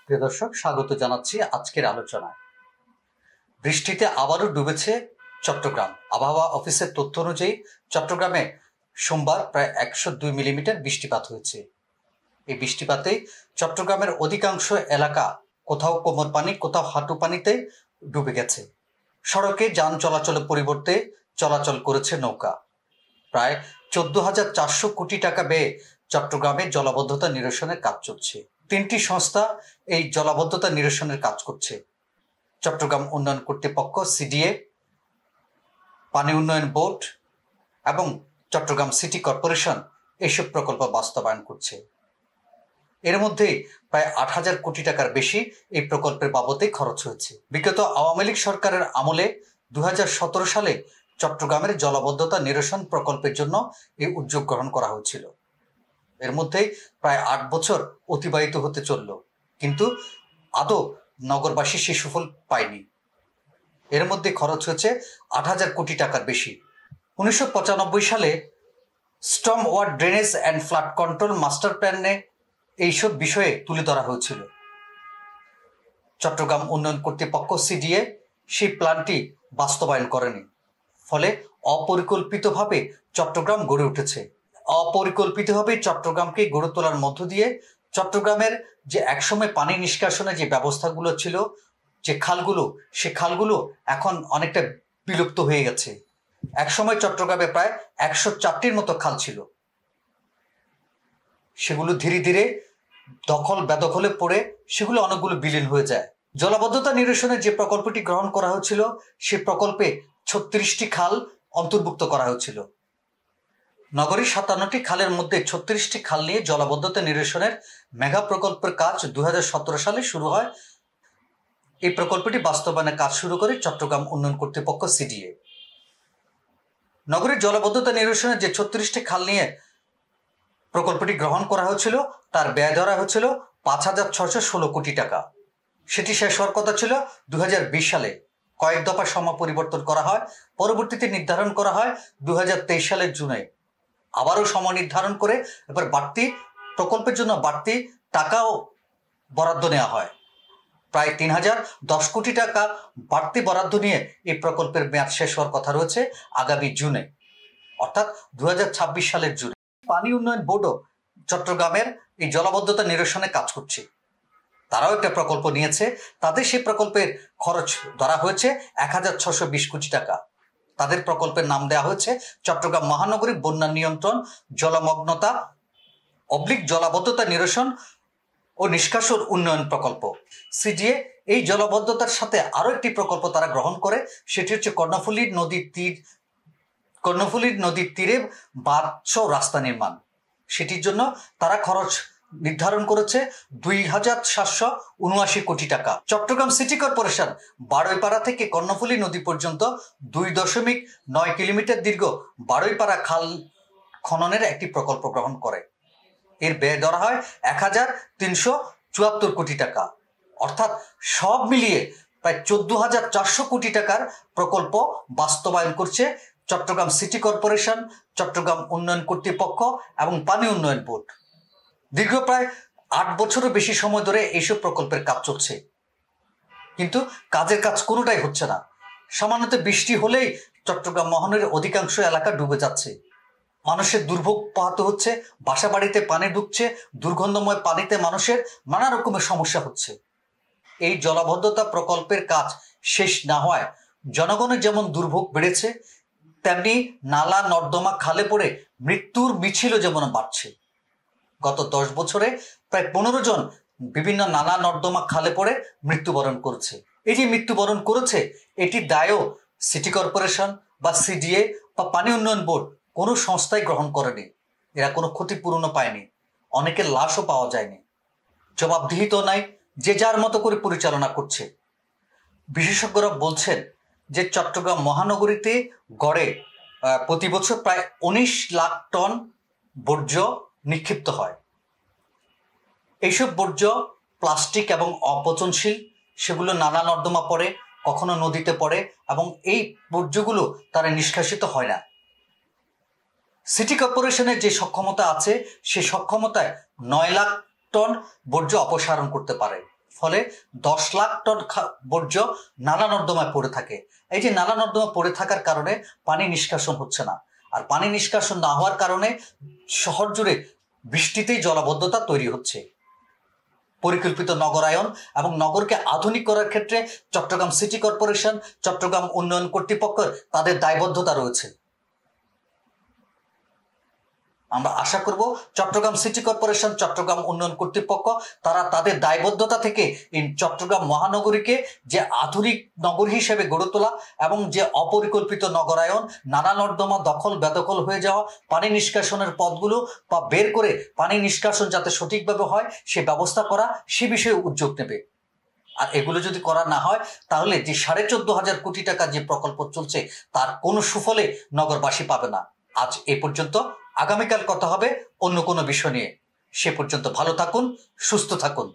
প্রিয় দর্শক, স্বাগত জানাচ্ছি আজকের আলোচনায়। বৃষ্টিতে আবারও ডুবেছে চট্টগ্রাম। আবহাওয়া অফিসের তথ্য অনুযায়ী চট্টগ্রামে সোমবার প্রায় 102 মিলিমিটার বৃষ্টিপাত হয়েছে। এই বৃষ্টিপাতে চট্টগ্রামের অধিকাংশ এলাকা কোথাও কোমর পানি, কোথাও হাঁটু পানিতে ডুবে গেছে। সড়কে যান চলাচলের পরিবর্তে চলাচল করেছে নৌকা। প্রায় 14,400 কোটি টাকা ব্যয়ে চট্টগ্রামে জলাবদ্ধতা নিরসনের কাজ চলছে। 3টি সংস্থা এই জলাবদ্ধতা নিরসনের কাজ করছে: চট্টগ্রাম উন্নয়ন কর্তৃপক্ষ সিডিএ, পানি উন্নয়ন বোর্ড এবং চট্টগ্রাম সিটি কর্পোরেশন এইসব প্রকল্প বাস্তবায়ন করছে। এর মধ্যে প্রায় 8,000 কোটি টাকার বেশি এই প্রকল্পের বাবদে খরচ হয়েছে। বিগত আওয়ামী লীগ সরকারের আমলে 2017 সালে চট্টগ্রামের জলাবদ্ধতা নিরসন প্রকল্পের জন্য এই উদ্যোগ গ্রহণ করা হয়েছিল। এর মধ্যে প্রায় 8 বছর অতিবাহিত হতে চলল, কিন্তু আদৌ নগরবাসী সে সুফল পায়নি। এর মধ্যে খরচ হয়েছে 8,000 কোটি টাকার বেশি। 1995 সালে storm water drainage and flood control master প্ল্যানে এইসব বিষয়ে তুলে ধরা হয়েছিল। চট্টগ্রাম উন্নয়ন কর্তৃপক্ষ সিডিএ সেই প্ল্যানটি বাস্তবায়ন করেনি, ফলে অপরিকল্পিতভাবে চট্টগ্রাম গড়ে উঠেছে। অপরিকল্পিতভাবে চট্টগ্রামকে গড়ে তোলার মধ্য দিয়ে চট্টগ্রামের যে একসময় পানি নিষ্কাশনের যে ব্যবস্থাগুলো ছিল, যে খালগুলো, সে খালগুলো এখন অনেকটা বিলুপ্ত হয়ে গেছে। একসময় চট্টগ্রামে প্রায় 104টির মতো খাল ছিল, সেগুলো ধীরে ধীরে দখল বেদখলে পড়ে সেগুলো অনেকগুলো বিলীন হয়ে যায়। জলাবদ্ধতা নিরসনের যে প্রকল্পটি গ্রহণ করা হয়েছিল, সে প্রকল্পে 36টি খাল অন্তর্ভুক্ত করা হয়েছিল। নগরীর 57টি খালের মধ্যে 36টি খাল নিয়ে জলাবদ্ধতা নিরসনের মেগা প্রকল্পের কাজ 2017 সালে শুরু হয়। এই প্রকল্পটি বাস্তবায়নের কাজ শুরু করে চট্টগ্রাম উন্নয়ন কর্তৃপক্ষ সিডিএ। নগরীর জলাবদ্ধতা নিরসনের যে 36টি খাল নিয়ে প্রকল্পটি গ্রহণ করা হয়েছিল, তার ব্যয় ধরা হয়েছিল 5,616 কোটি টাকা। সেটি শেষ হওয়ার কথা ছিল 2020 সালে। কয়েক দফা সময় পরিবর্তন করা হয়, পরবর্তীতে নির্ধারণ করা হয় 2023 সালের জুনে। আবারও সময় নির্ধারণ করে এবার বাড়তি প্রকল্পের জন্য বাড়তি টাকাও বরাদ্দ নেওয়া হয়। প্রায় 3,010 কোটি টাকা বাড়তি বরাদ্দ নিয়ে এই প্রকল্পের মেয়াদ শেষ হওয়ার কথা রয়েছে আগামী জুনে, অর্থাৎ 2026 সালের জুনে। পানি উন্নয়ন বোর্ডও চট্টগ্রামের এই জলাবদ্ধতা নিরসনে কাজ করছে। তারাও একটা প্রকল্প নিয়েছে। তাদের সেই প্রকল্পের খরচ ধরা হয়েছে 1,620 কোটি টাকা। তাদের প্রকল্পের নাম দেওয়া হয়েছে চট্টগ্রাম মহানগরী বন্যা নিয়ন্ত্রণ, জলমগ্নতা জলাবদ্ধতা নিরসন ও নিষ্কাশন উন্নয়ন প্রকল্প। সিডিএ এই জলাবদ্ধতার সাথে আরও একটি প্রকল্প তারা গ্রহণ করে, সেটি হচ্ছে কর্ণফুলী নদীর তীরে বাঁধসহ রাস্তা নির্মাণ। সেটির জন্য তারা খরচ নির্ধারণ করেছে 2,779 কোটি টাকা। চট্টগ্রাম সিটি কর্পোরেশন বারুইপাড়া থেকে কর্ণফুলী নদী পর্যন্ত 2.9 কিলোমিটার দীর্ঘ বারুইপাড়া খাল খননের একটি প্রকল্প গ্রহণ করে। এর ব্যয় ধরা হয় 1,374 কোটি টাকা। অর্থাৎ সব মিলিয়ে প্রায় 14,400 কোটি টাকার প্রকল্প বাস্তবায়ন করছে চট্টগ্রাম সিটি কর্পোরেশন, চট্টগ্রাম উন্নয়ন কর্তৃপক্ষ এবং পানি উন্নয়ন বোর্ড। দীর্ঘ প্রায় 8 বছরও বেশি সময় ধরে এইসব প্রকল্পের কাজ চলছে, কিন্তু কাজের কাজ কোনোটাই হচ্ছে না। সামান্যত বৃষ্টি হলেই চট্টগ্রাম মহানগরীর অধিকাংশ এলাকা ডুবে যাচ্ছে। মানুষের দুর্ভোগ পোহাতে হচ্ছে, বাসা বাড়িতে পানি ঢুকছে, দুর্গন্ধময় পানিতে মানুষের নানা রকমের সমস্যা হচ্ছে। এই জলাবদ্ধতা প্রকল্পের কাজ শেষ না হওয়ায় জনগণের যেমন দুর্ভোগ বেড়েছে, তেমনি নালা নর্দমা খালে পড়ে মৃত্যুর মিছিলও যেমন বাড়ছে। গত 10 বছরে প্রায় 15 জন বিভিন্ন নালা নর্দমা খালে পড়ে মৃত্যুবরণ করেছে। এই যে মৃত্যুবরণ করেছে, এটির দায়ও সিটি কর্পোরেশন বা সিডিএ বা পানি উন্নয়ন বোর্ড কোনো সংস্থাই গ্রহণ করেনি। এরা কোনো ক্ষতিপূরণও পায়নি, অনেকের লাশও পাওয়া যায়নি। জবাবদিহিত নাই, যে যার মতো করে পরিচালনা করছে। বিশেষজ্ঞরা বলছেন যে চট্টগ্রাম মহানগরীতে গড়ে প্রতি বছর প্রায় 19 লাখ টন বর্জ্য নিক্ষিপ্ত হয়। এইসব বর্জ্য প্লাস্টিক এবং অপচনশীল, সেগুলো নালা নর্দমা পড়ে, কখনো নদীতে পড়ে এবং এই বর্জ্যগুলো তারা নিষ্কাশিত হয় না। সিটি কর্পোরেশনের যে সক্ষমতা আছে, সেই সক্ষমতায় 9 লাখ টন বর্জ্য অপসারণ করতে পারে। ফলে 10 লাখ টন বর্জ্য নালা নর্দমায় পড়ে থাকে। এই যে নালা নর্দমা পড়ে থাকার কারণে পানি নিষ্কাশন হচ্ছে না, আর পানি নিষ্কাশন না হওয়ার কারণে শহর জুড়ে বৃষ্টিতেই জলাবদ্ধতা তৈরি হচ্ছে। পরিকল্পিত নগরায়ন এবং নগরকে আধুনিক করার ক্ষেত্রে চট্টগ্রাম সিটি কর্পোরেশন, চট্টগ্রাম উন্নয়ন কর্তৃপক্ষের তাদের দায়বদ্ধতা রয়েছে। আমরা আশা করব চট্টগ্রাম সিটি কর্পোরেশন, চট্টগ্রাম উন্নয়ন কর্তৃপক্ষ তারা তাদের দায়বদ্ধতা থেকে চট্টগ্রাম মহানগরীকে যে আধুনিক নগরী হিসেবে গড়ে তোলা এবং যে অপরিকল্পিত নগরায়ন, নালা নর্দমা দখল বেদখল হয়ে যাওয়া, পানি নিষ্কাশনের পথগুলো বা বের করে পানি নিষ্কাশন যাতে সঠিকভাবে হয় সে ব্যবস্থা করা, সে বিষয়ে উদ্যোগ নেবে। আর এগুলো যদি করা না হয় তাহলে যে 14,500 কোটি টাকা যে প্রকল্প চলছে তার কোনো সুফলে নগরবাসী পাবে না। আজ এই পর্যন্ত, আগামীকাল কথা হবে অন্য কোনো বিষয় নিয়ে। সে পর্যন্ত ভালো থাকুন, সুস্থ থাকুন।